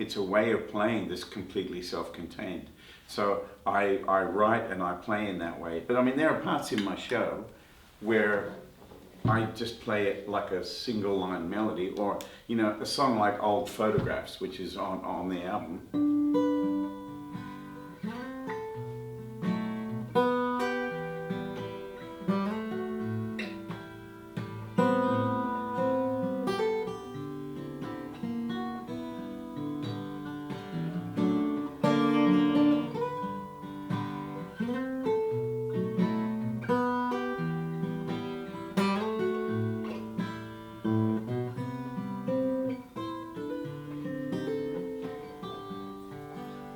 it's a way of playing that's completely self-contained. So I write and I play in that way. But I mean, there are parts in my show where I just play it like a single line melody, or, you know, a song like Old Photographs, which is on the album.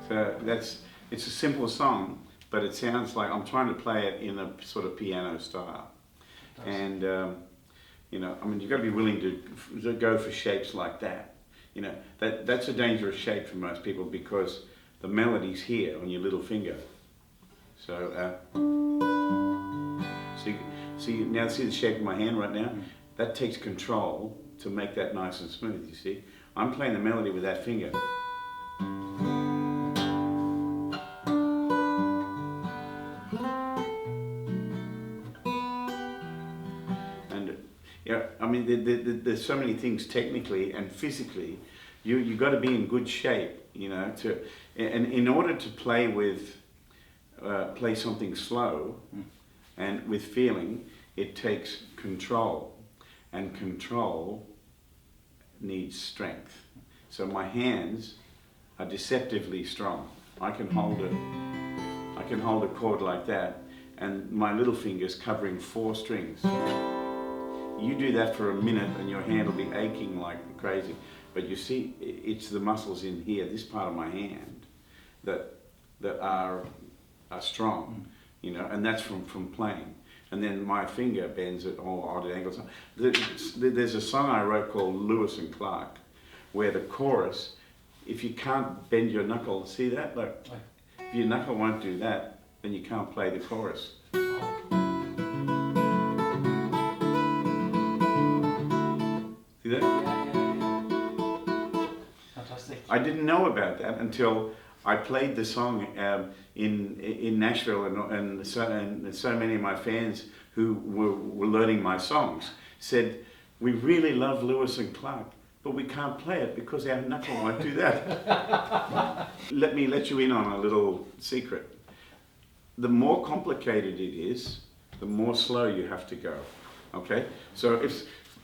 So it's a simple song, but it sounds like I'm trying to play it in a sort of piano style. And, you know, I mean, you've got to be willing to go for shapes like that. You know, that's a dangerous shape for most people because the melody's here on your little finger. So, see the shape of my hand right now? That takes control to make that nice and smooth, you see? I'm playing the melody with that finger. Yeah, I mean, there's so many things technically and physically. You got to be in good shape, you know. And in order to play something slow and with feeling, it takes control, and control needs strength. So my hands are deceptively strong. I can hold a chord like that, and my little finger's covering 4 strings. You do that for a minute and your hand will be aching like crazy. But you see, it's the muscles in here, this part of my hand, that are strong, you know, and that's from playing. And then my finger bends at all odd angles. There's a song I wrote called Lewis and Clark, where the chorus, if you can't bend your knuckle, see that? Look, if your knuckle won't do that, then you can't play the chorus. See that? Fantastic. I didn't know about that until I played the song in Nashville, and so many of my fans who were learning my songs said, "We really love Lewis and Clark, but we can't play it because our knuckle won't do that." Let me let you in on a little secret. The more complicated it is, the more slow you have to go. Okay? So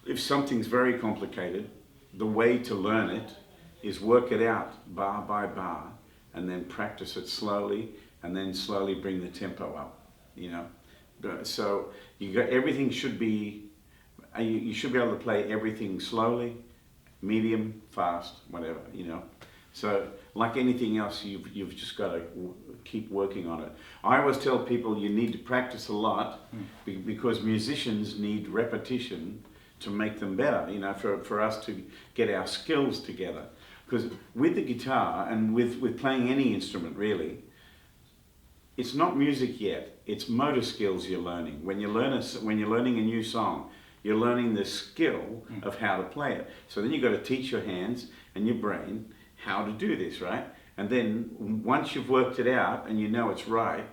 if something's very complicated, the way to learn it is work it out bar by bar, and then practice it slowly, and then slowly bring the tempo up, you know. So everything should be, you should be able to play everything slowly, medium, fast, whatever, you know. So like anything else, you've just got to keep working on it. I always tell people you need to practice a lot because musicians need repetition to make them better, you know, for us to get our skills together. Because with the guitar and with playing any instrument really, it's not music yet, it's motor skills you're learning. When you're learning a new song, you're learning the skill of how to play it. So then you've got to teach your hands and your brain how to do this, right? And then once you've worked it out and you know it's right,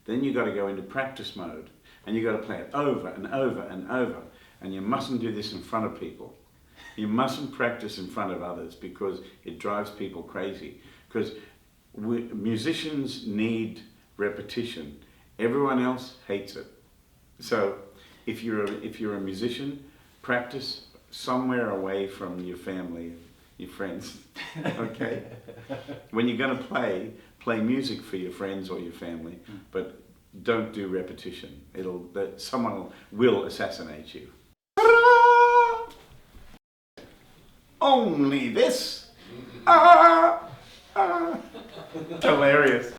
then you've got to go into practice mode. And you've got to play it over and over and over. And you mustn't do this in front of people. You mustn't practice in front of others because it drives people crazy. Because musicians need repetition. Everyone else hates it. So if you're a musician, practice somewhere away from your family, your friends, okay? When you're going to play music for your friends or your family, but don't do repetition. Someone will assassinate you. Only this. Hilarious.